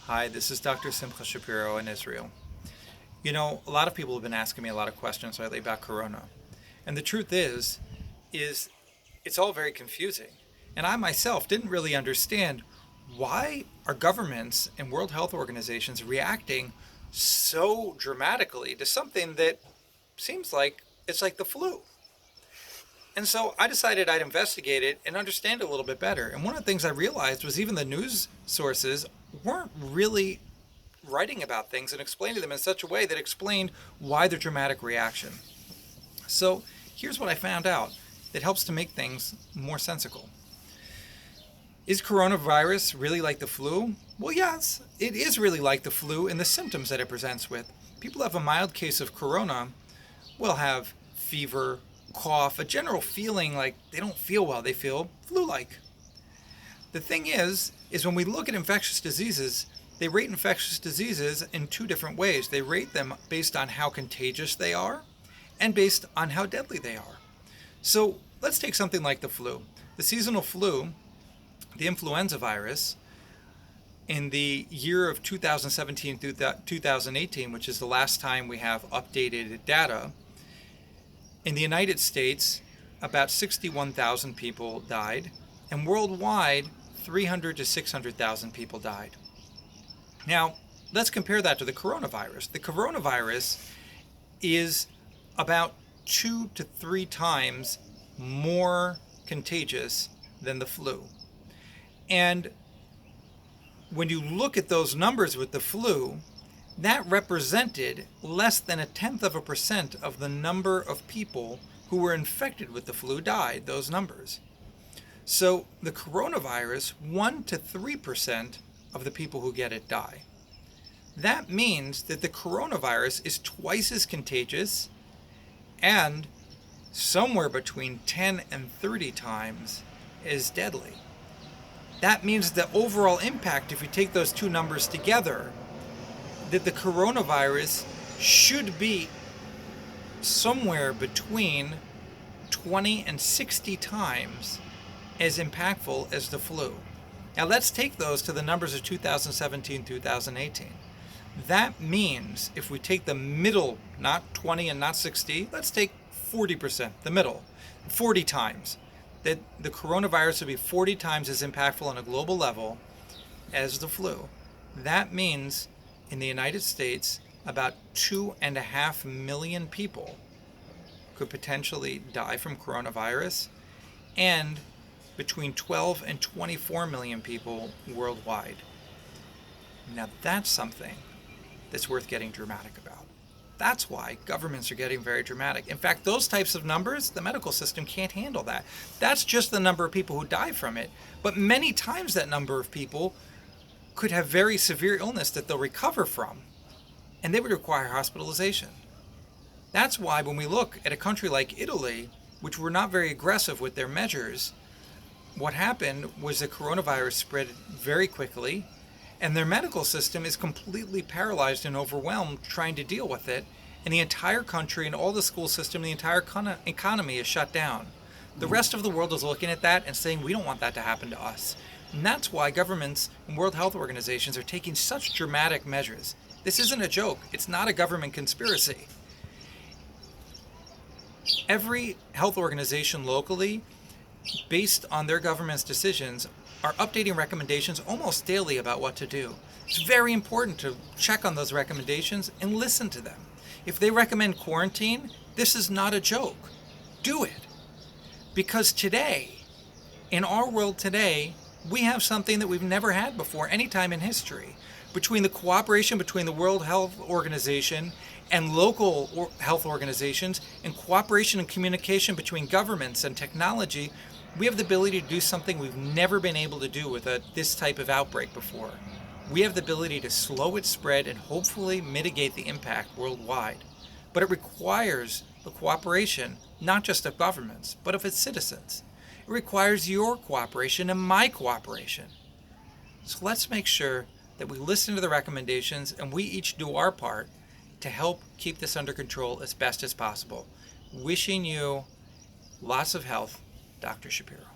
Hi, this is Dr. Simcha Shapiro in Israel. You know, a lot of people have been asking me a lot of questions lately about Corona. And the truth is it's all very confusing. And I myself didn't really understand why are governments and World Health Organizations reacting so dramatically to something that seems like it's like the flu. And so I decided I'd investigate it and understand it a little bit better. And one of the things I realized was even the news sources weren't really writing about things and explaining them in such a way that explained why the dramatic reaction. So here's what I found out that helps to make things more sensical. Is coronavirus really like the flu? Well, yes, it is really like the flu in the symptoms that it presents with. People who have a mild case of corona will have fever, cough, a general feeling like they don't feel well, they feel flu-like. The thing is when we look at infectious diseases, they rate infectious diseases in two different ways. They rate them based on how contagious they are and based on how deadly they are. So let's take something like the flu. The seasonal flu, the influenza virus, in the year of 2017 through 2018, which is the last time we have updated data, in the United States, about 61,000 people died, and worldwide, 300 to 600,000 people died. Now, let's compare that to the coronavirus. The coronavirus is about 2 to 3 times more contagious than the flu. And when you look at those numbers with the flu, that represented less than 0.1% of the number of people who were infected with the flu died, those numbers. So the coronavirus, 1 to 3% of the people who get it die. That means that the coronavirus is twice as contagious and somewhere between 10 and 30 times as deadly. That means the overall impact, if you take those two numbers together, that the coronavirus should be somewhere between 20 and 60 times as impactful as the flu. Now let's take those to the numbers of 2017, 2018. That means if we take the middle, not 20 and not 60, let's take 40%, the middle, 40 times. That the coronavirus would be 40 times as impactful on a global level as the flu. That means in the United States, about 2.5 million people could potentially die from coronavirus, and between 12 and 24 million people worldwide. Now that's something that's worth getting dramatic about. That's why governments are getting very dramatic. In fact, those types of numbers, the medical system can't handle that. That's just the number of people who die from it. But many times that number of people could have very severe illness that they'll recover from, and they would require hospitalization. That's why when we look at a country like Italy, which were not very aggressive with their measures, what happened was the coronavirus spread very quickly, and their medical system is completely paralyzed and overwhelmed trying to deal with it, and the entire country and all the school system, the entire economy is shut down. The rest of the world is looking at that and saying, we don't want that to happen to us. And that's why governments and World Health Organizations are taking such dramatic measures. This isn't a joke. It's not a government conspiracy. Every health organization locally, based on their government's decisions, are updating recommendations almost daily about what to do. It's very important to check on those recommendations and listen to them. If they recommend quarantine, this is not a joke. Do it. Because today, in our world today, we have something that we've never had before any time in history. Between the cooperation between the World Health Organization and local health organizations, and cooperation and communication between governments and technology, we have the ability to do something we've never been able to do with this type of outbreak before. We have the ability to slow its spread and hopefully mitigate the impact worldwide. But it requires the cooperation, not just of governments, but of its citizens. It requires your cooperation and my cooperation. So let's make sure that we listen to the recommendations and we each do our part to help keep this under control as best as possible. Wishing you lots of health, Dr. Shapiro.